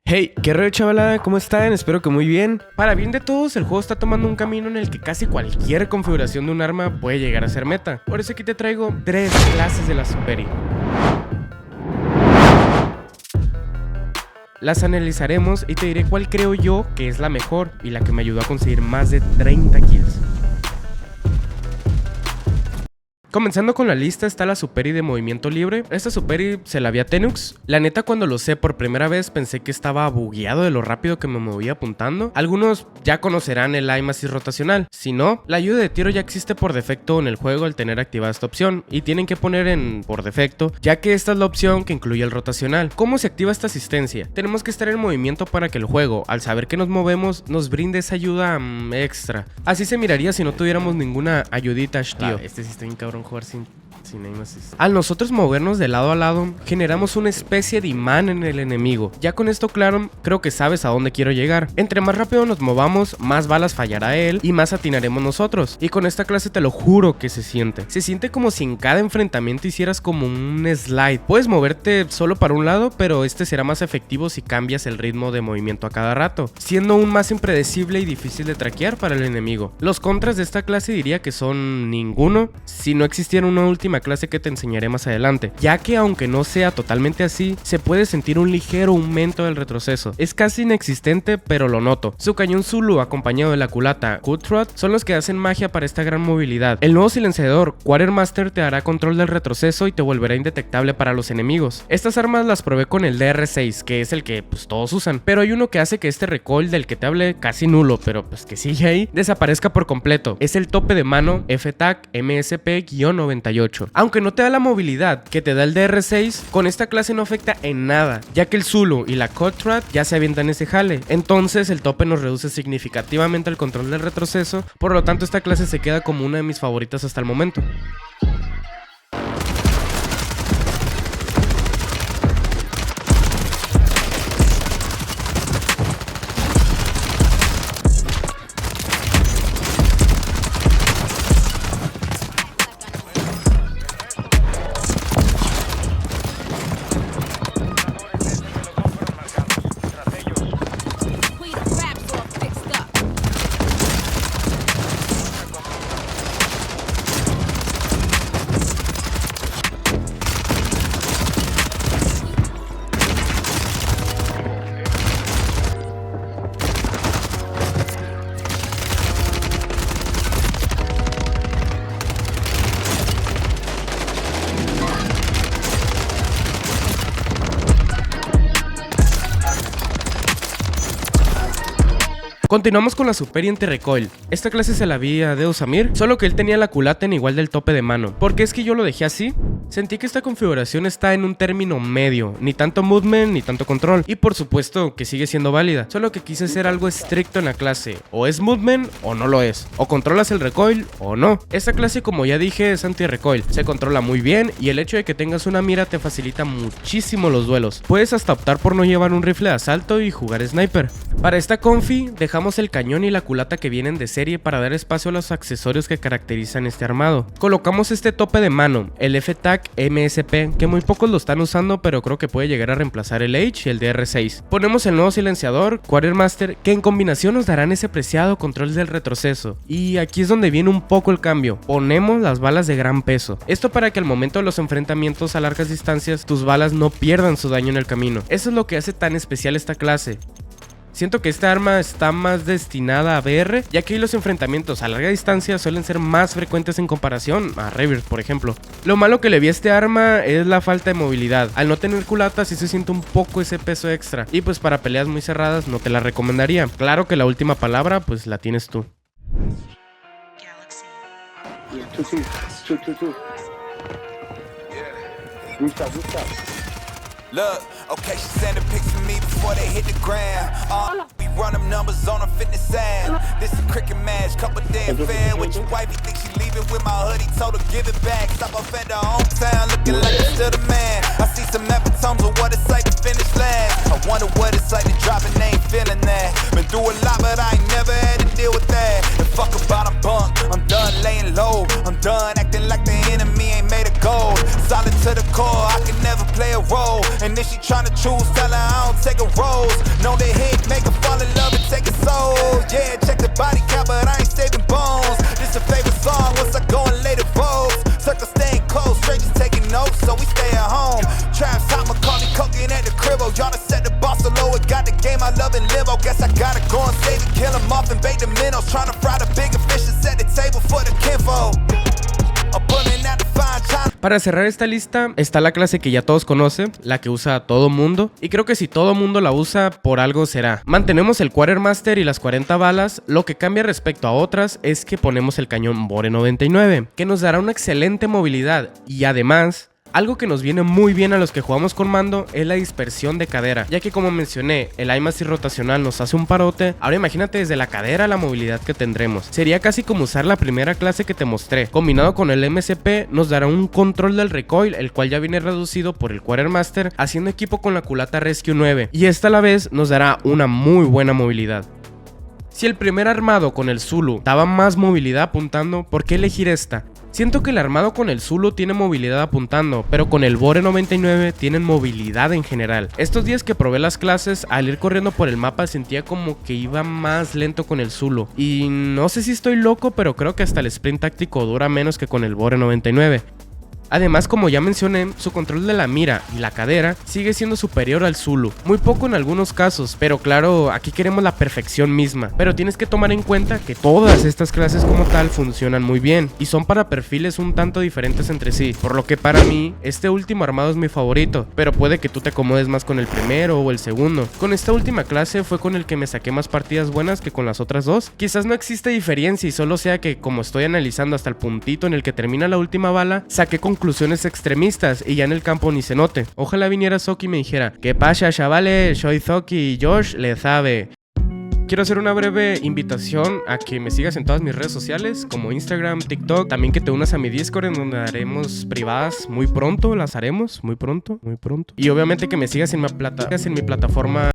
Hey, qué rollo chavalada, ¿cómo están? Espero que muy bien. Para bien de todos, el juego está tomando un camino en el que casi cualquier configuración de un arma puede llegar a ser meta. Por eso aquí te traigo 3 clases de la Superi. Las analizaremos y te diré cuál creo yo que es la mejor y la que me ayudó a conseguir más de 30 kills. Comenzando con la lista está la Superi de movimiento libre. Esta Superi se la vi a Tenux. La neta, cuando lo usé por primera vez pensé que estaba bugueado de lo rápido que me movía apuntando. Algunos ya conocerán el aim assist rotacional. Si no, la ayuda de tiro ya existe por defecto en el juego al tener activada esta opción, y tienen que poner en por defecto, ya que esta es la opción que incluye el rotacional. ¿Cómo se activa esta asistencia? Tenemos que estar en movimiento para que el juego, al saber que nos movemos, nos brinde esa ayuda extra. Así se miraría si no tuviéramos ninguna ayudita, tío. Este sí está bien cabrón jugar sin aim assist. Al nosotros movernos de lado a lado, generamos una especie de imán en el enemigo. Ya con esto claro, creo que sabes a dónde quiero llegar. Entre más rápido nos movamos, más balas fallará él y más atinaremos nosotros. Y con esta clase te lo juro que se siente. Se siente como si en cada enfrentamiento hicieras como un slide. Puedes moverte solo para un lado, pero este será más efectivo si cambias el ritmo de movimiento a cada rato, siendo aún más impredecible y difícil de traquear para el enemigo. Los contras de esta clase diría que son ninguno, si no existiera una última clase que te enseñaré más adelante, ya que aunque no sea totalmente así, se puede sentir un ligero aumento del retroceso. Es casi inexistente, pero lo noto. Su cañón Zulu acompañado de la culata Cutthroat son los que hacen magia para esta gran movilidad. El nuevo silenciador Quartermaster te dará control del retroceso y te volverá indetectable para los enemigos. Estas armas las probé con el DR6, que es el que todos usan, pero hay uno que hace que este recoil del que te hablé, casi nulo, pero que sigue ahí, desaparezca por completo. Es el tope de mano FTAC MSP-98. Aunque no te da la movilidad que te da el DR6, con esta clase no afecta en nada, ya que el Zulu y la Cutthroat ya se avientan ese jale. Entonces el tope nos reduce significativamente el control del retroceso, por lo tanto esta clase se queda como una de mis favoritas hasta el momento. Continuamos con la Superi anti-recoil. Esta clase se la vi a Deus Amir, solo que él tenía la culata en igual del tope de mano. ¿Por qué es que yo lo dejé así? Sentí que esta configuración está en un término medio, ni tanto movement ni tanto control, y por supuesto que sigue siendo válida, solo que quise ser algo estricto en la clase. O es movement o no lo es, o controlas el recoil o no. Esta clase, como ya dije, es anti-recoil, se controla muy bien y el hecho de que tengas una mira te facilita muchísimo los duelos. Puedes hasta optar por no llevar un rifle de asalto y jugar sniper. Para esta confi dejamos el cañón y la culata que vienen de serie para dar espacio a los accesorios que caracterizan este armado. Colocamos este tope de mano, el FTAC MSP, que muy pocos lo están usando, pero creo que puede llegar a reemplazar el H y el DR6. Ponemos el nuevo silenciador Quartermaster, que en combinación nos darán ese preciado control del retroceso. Y aquí es donde viene un poco el cambio. Ponemos las balas de gran peso. Esto para que al momento de los enfrentamientos a largas distancias, tus balas no pierdan su daño en el camino. Eso es lo que hace tan especial esta clase. Siento que esta arma está más destinada a VR, ya que los enfrentamientos a larga distancia suelen ser más frecuentes en comparación a Reverse, por ejemplo. Lo malo que le vi a este arma es la falta de movilidad. Al no tener culata sí se siente un poco ese peso extra, y para peleas muy cerradas no te la recomendaría. Claro que la última palabra la tienes tú. Look, okay, she sent a pics of me before they hit the ground. We run them numbers on a fitness side. This is a cricket match, couple damn fair. With your wife, you think she leaving with my hoodie? Told her give it back. Stop off at the hometown, looking like I'm still the man. I see some epitomes of what it's like to finish last. I wonder what it's like to drop and they ain't feeling that. Been through a lot, but I ain't never had to deal with that. And fuck about a bunk, I'm done laying low. I'm done acting like the enemy ain't made a gold. Solid to the core, I can never play a role. And if she tryna choose, tell her I don't take a rose. Know the hit, make her fall in love and take a soul. Yeah, check the body count, but I ain't saving bones. This a favorite song, once I go and lay the votes. Circle staying close, strangers taking notes, so we stay at home. Traps hot, Macaulay cooking at the cribbo. Y'all done set the bar so low, it got the game I love and live. Oh, guess I gotta go and save it, kill them off and bake the minnows. Tryna fry the bigger fish and set the table for the kinfolk. Para cerrar esta lista está la clase que ya todos conocen, la que usa todo mundo, y creo que si todo mundo la usa, por algo será. Mantenemos el Quartermaster y las 40 balas, lo que cambia respecto a otras es que ponemos el cañón Bore 99, que nos dará una excelente movilidad y además... algo que nos viene muy bien a los que jugamos con mando es la dispersión de cadera, ya que como mencioné, el IMASI rotacional nos hace un parote. Ahora imagínate desde la cadera la movilidad que tendremos. Sería casi como usar la primera clase que te mostré. Combinado con el MSP nos dará un control del recoil, el cual ya viene reducido por el Quartermaster, haciendo equipo con la culata Rescue 9. Y esta a la vez nos dará una muy buena movilidad. Si el primer armado con el Zulu daba más movilidad apuntando, ¿por qué elegir esta? Siento que el armado con el Zulu tiene movilidad apuntando, pero con el Bore 99 tienen movilidad en general. Estos días que probé las clases, al ir corriendo por el mapa sentía como que iba más lento con el Zulu. Y no sé si estoy loco, pero creo que hasta el sprint táctico dura menos que con el Bore 99. Además, como ya mencioné, su control de la mira y la cadera sigue siendo superior al Zulu, muy poco en algunos casos, pero claro, aquí queremos la perfección misma. Pero tienes que tomar en cuenta que todas estas clases como tal funcionan muy bien y son para perfiles un tanto diferentes entre sí, por lo que para mí, este último armado es mi favorito, pero puede que tú te acomodes más con el primero o el segundo. Con esta última clase fue con el que me saqué más partidas buenas que con las otras dos. Quizás no existe diferencia y solo sea que como estoy analizando hasta el puntito en el que termina la última bala, saqué conclusiones extremistas y ya en el campo ni se note. Ojalá viniera Zoki y me dijera: ¿qué pasa, chavales? Soy Zoki y Josh le sabe. Quiero hacer una breve invitación a que me sigas en todas mis redes sociales como Instagram, TikTok, también que te unas a mi Discord en donde haremos privadas muy pronto, las haremos muy pronto. Y obviamente que me sigas en mi plataforma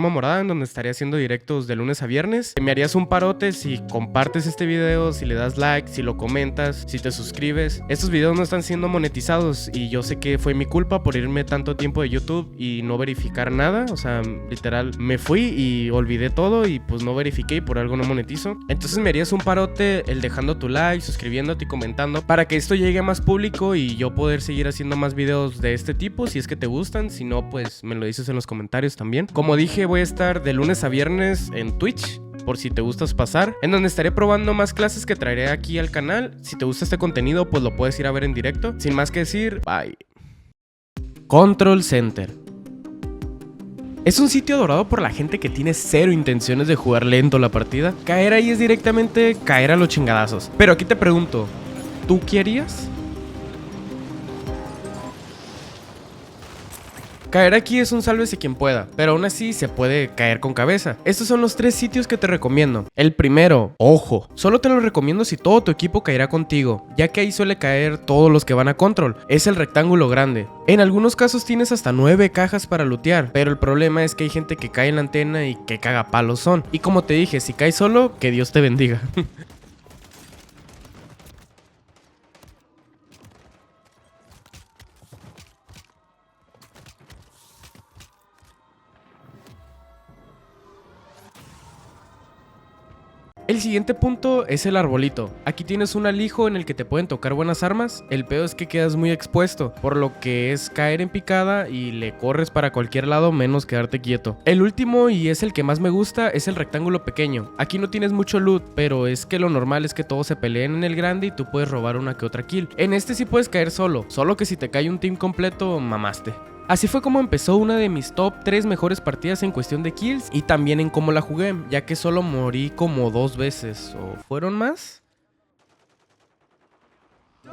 morada en donde estaré haciendo directos de lunes a viernes. Me harías un parote si compartes este video, si le das like, si lo comentas, si te suscribes. Estos videos no están siendo monetizados y yo sé que fue mi culpa por irme tanto tiempo de YouTube y no verificar nada, o sea, literal, me fui y olvidé todo y pues no verifiqué y por algo no monetizo. Entonces me harías un parote el dejando tu like, suscribiéndote y comentando para que esto llegue a más público y yo poder seguir haciendo más videos de este tipo si es que te gustan. Si no, pues me lo dices en los comentarios también. Como dije, voy a estar de lunes a viernes en Twitch, por si te gustas pasar, en donde estaré probando más clases que traeré aquí al canal. Si te gusta este contenido, pues lo puedes ir a ver en directo. Sin más que decir, bye. Control Center. Es un sitio adorado por la gente que tiene cero intenciones de jugar lento la partida. Caer ahí es directamente caer a los chingadazos. Pero aquí te pregunto, ¿tú qué harías? Caer aquí es un sálvese quien pueda, pero aún así se puede caer con cabeza. Estos son los 3 sitios que te recomiendo. El primero, ojo, solo te lo recomiendo si todo tu equipo caerá contigo, ya que ahí suele caer todos los que van a control. Es el rectángulo grande. En algunos casos tienes hasta 9 cajas para lootear, pero el problema es que hay gente que cae en la antena y que caga palos son. Y como te dije, si caes solo, que Dios te bendiga. El siguiente punto es el arbolito. Aquí tienes un alijo en el que te pueden tocar buenas armas. El peor es que quedas muy expuesto, por lo que es caer en picada y le corres para cualquier lado menos quedarte quieto. El último, y es el que más me gusta, es el rectángulo pequeño. Aquí no tienes mucho loot, pero es que lo normal es que todos se peleen en el grande y tú puedes robar una que otra kill. En este sí puedes caer solo que si te cae un team completo, mamaste. Así fue como empezó una de mis top 3 mejores partidas en cuestión de kills y también en cómo la jugué, ya que solo morí como 2 veces, ¿o fueron más?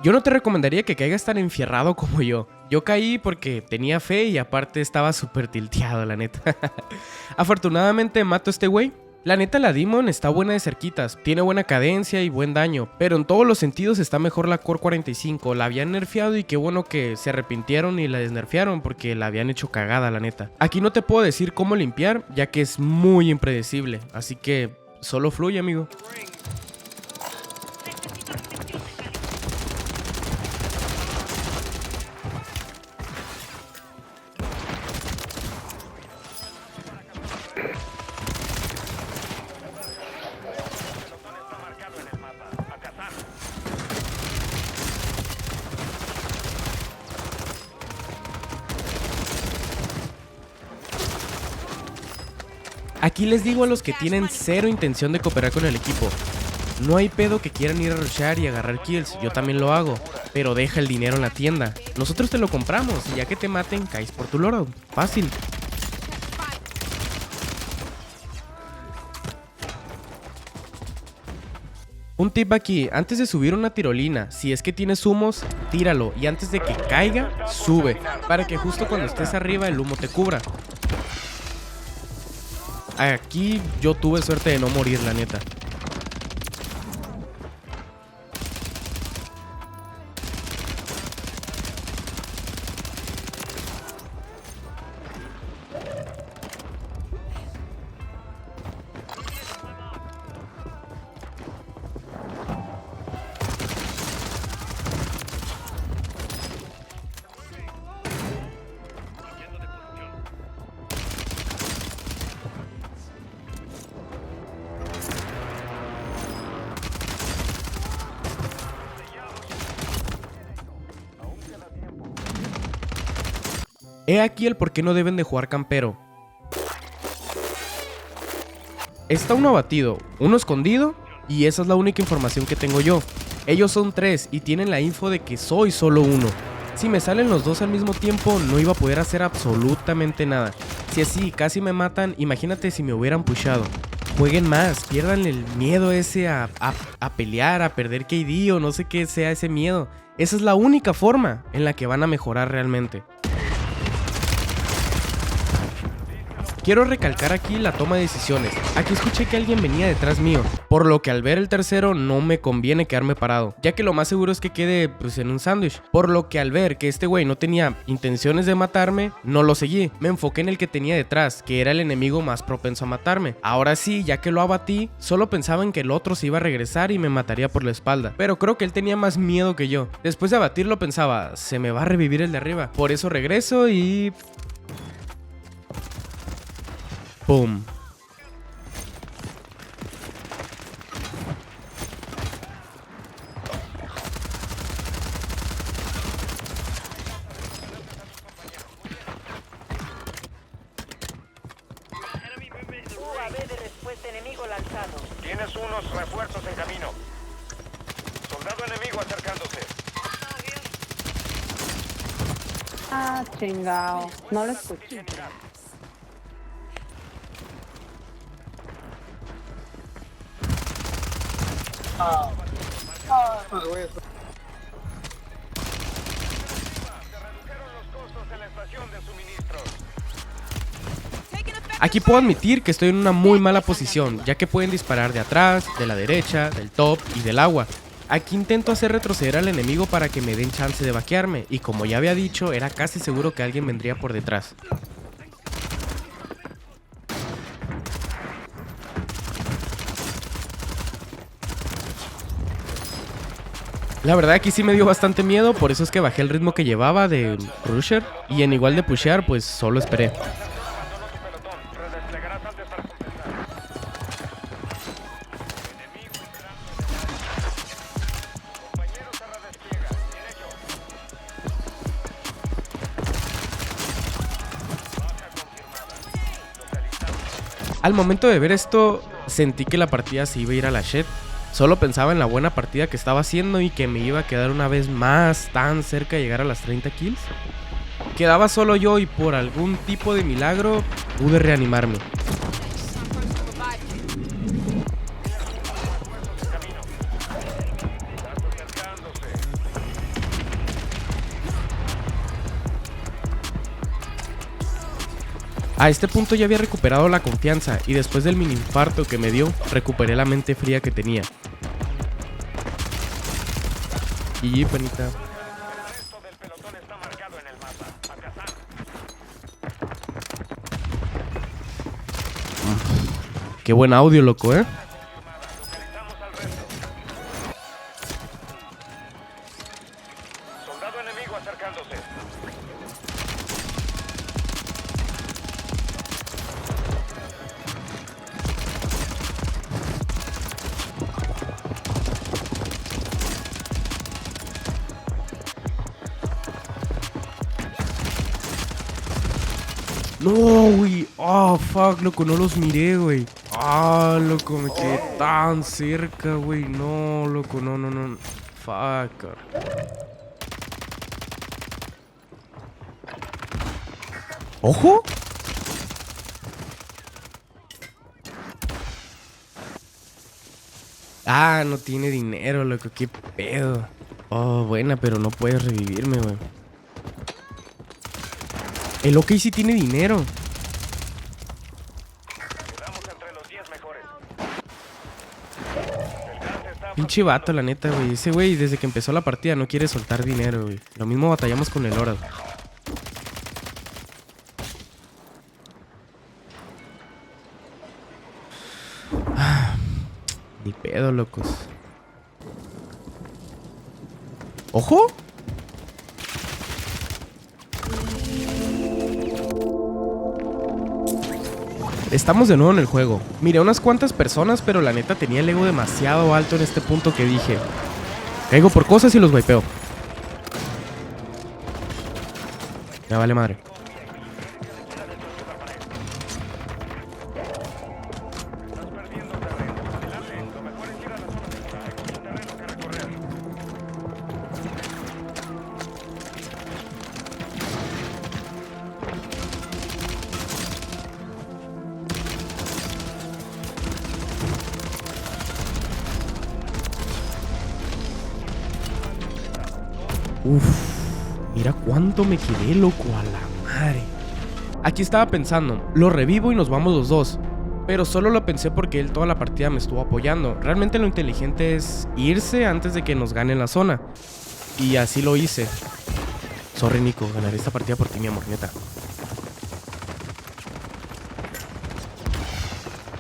Yo no te recomendaría que caigas tan enfierrado como yo. Yo caí porque tenía fe y aparte estaba súper tilteado, la neta. Afortunadamente mato a este güey. La neta, la Demon está buena de cerquitas, tiene buena cadencia y buen daño, pero en todos los sentidos está mejor la Core 45, la habían nerfeado y qué bueno que se arrepintieron y la desnerfearon porque la habían hecho cagada, la neta. Aquí no te puedo decir cómo limpiar, ya que es muy impredecible, así que solo fluye, amigo. Aquí les digo a los que tienen cero intención de cooperar con el equipo. No hay pedo que quieran ir a rushar y agarrar kills, yo también lo hago, pero deja el dinero en la tienda. Nosotros te lo compramos y ya que te maten, caes por tu loro. Fácil. Un tip aquí, antes de subir una tirolina, si es que tienes humos, tíralo y antes de que caiga, sube, para que justo cuando estés arriba el humo te cubra. Aquí yo tuve suerte de no morir, la neta. He aquí el por qué no deben de jugar campero. Está uno abatido, uno escondido y esa es la única información que tengo yo. Ellos son 3 y tienen la info de que soy solo uno. Si me salen los 2 al mismo tiempo no iba a poder hacer absolutamente nada. Si así casi me matan, imagínate si me hubieran pushado. Jueguen más, pierdan el miedo ese a pelear, a perder KD o no sé qué sea ese miedo. Esa es la única forma en la que van a mejorar realmente. Quiero recalcar aquí la toma de decisiones. Aquí escuché que alguien venía detrás mío, por lo que al ver el tercero no me conviene quedarme parado, ya que lo más seguro es que quede pues en un sándwich. Por lo que al ver que este güey no tenía intenciones de matarme, no lo seguí. Me enfoqué en el que tenía detrás, que era el enemigo más propenso a matarme. Ahora sí, ya que lo abatí, solo pensaba en que el otro se iba a regresar y me mataría por la espalda. Pero creo que él tenía más miedo que yo. Después de abatirlo pensaba, se me va a revivir el de arriba. Por eso regreso y... ¡pum! UAV de respuesta enemigo lanzado. Tienes unos refuerzos en camino. Soldado enemigo acercándose. Ah, chingao. No lo escuché. Se redujeron los costos en la estación de suministros. Aquí puedo admitir que estoy en una muy mala posición, ya que pueden disparar de atrás, de la derecha, del top y del agua. Aquí intento hacer retroceder al enemigo para que me den chance de vaquearme, y como ya había dicho, era casi seguro que alguien vendría por detrás. La verdad aquí sí me dio bastante miedo, por eso es que bajé el ritmo que llevaba de rusher, y en igual de pushear, pues solo esperé. Al momento de ver esto, sentí que la partida se iba a ir a la shit. Solo pensaba en la buena partida que estaba haciendo y que me iba a quedar una vez más tan cerca de llegar a las 30 kills. Quedaba solo yo y por algún tipo de milagro pude reanimarme. A este punto ya había recuperado la confianza y después del mini infarto que me dio, recuperé la mente fría que tenía. Y panita. El resto del pelotón está marcado en el mapa. A cazar. Qué buen audio, loco, ¿eh? Localizamos al resto. Soldado enemigo acercándose. ¡No! güey. Oh, fuck, loco, no los miré, güey. Ah, loco, me quedé tan cerca, güey. No, loco, no. Fuck. ¡Ojo! Ah, no tiene dinero, loco, qué pedo. Oh, buena, pero no puedes revivirme, güey. El OK sí tiene dinero. Quedamos entre los 10 mejores. Pinche vato, la neta, güey. Ese güey, desde que empezó la partida, no quiere soltar dinero, güey. Lo mismo batallamos con el oro. Ni pedo, locos. ¡Ojo! Estamos de nuevo en el juego. Miré unas cuantas personas, pero la neta tenía el ego demasiado alto en este punto que dije: caigo por cosas y los wipeo. Me vale madre. Uf, mira cuánto me quedé, loco, a la madre. Aquí estaba pensando, lo revivo y nos vamos los dos. Pero solo lo pensé porque él toda la partida me estuvo apoyando. Realmente lo inteligente es irse antes de que nos gane la zona. Y así lo hice. Sorry, Nico, ganaré esta partida por ti, mi amor, neta.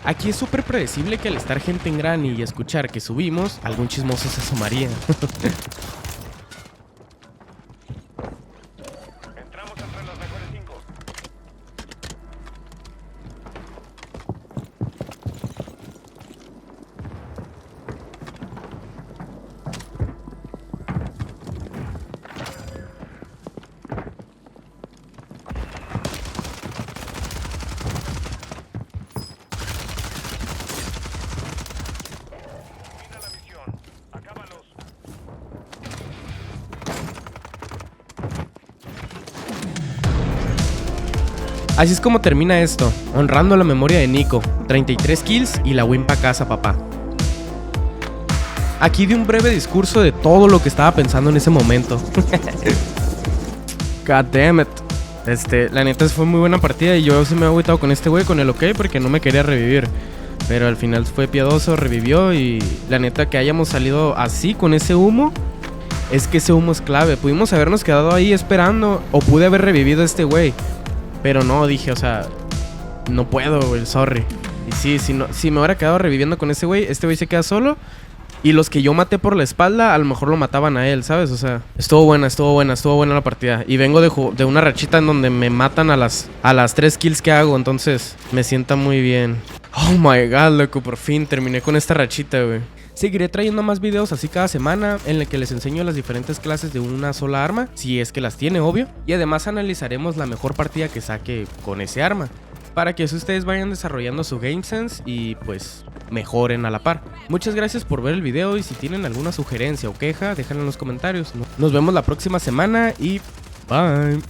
Aquí es súper predecible que al estar gente en Granny y escuchar que subimos, algún chismoso se asomaría. Entramos entre los mejores 5. Termina la misión. Acábalos. Así es como termina esto, honrando la memoria de Nico. 33 kills y la win pa' casa, papá. Aquí di un breve discurso de todo lo que estaba pensando en ese momento. God damn it. La neta fue muy buena partida y yo se me he agüitado con este güey, con el OK, porque no me quería revivir. Pero al final fue piadoso, revivió y la neta que hayamos salido así con ese humo, es que ese humo es clave. Pudimos habernos quedado ahí esperando o pude haber revivido a este güey. Pero no, dije, o sea, no puedo, güey, sorry. Y sí, si me hubiera quedado reviviendo con ese güey, este güey se queda solo. Y los que yo maté por la espalda, a lo mejor lo mataban a él, ¿sabes? O sea, estuvo buena la partida. Y vengo de una rachita en donde me matan a las 3 kills que hago. Entonces, me sienta muy bien. Oh my god, loco, por fin terminé con esta rachita, güey. Seguiré trayendo más videos así cada semana en el que les enseño las diferentes clases de una sola arma, si es que las tiene, obvio. Y además analizaremos la mejor partida que saque con ese arma, para que así ustedes vayan desarrollando su game sense y pues mejoren a la par. Muchas gracias por ver el video y si tienen alguna sugerencia o queja, déjenla en los comentarios. Nos vemos la próxima semana y bye.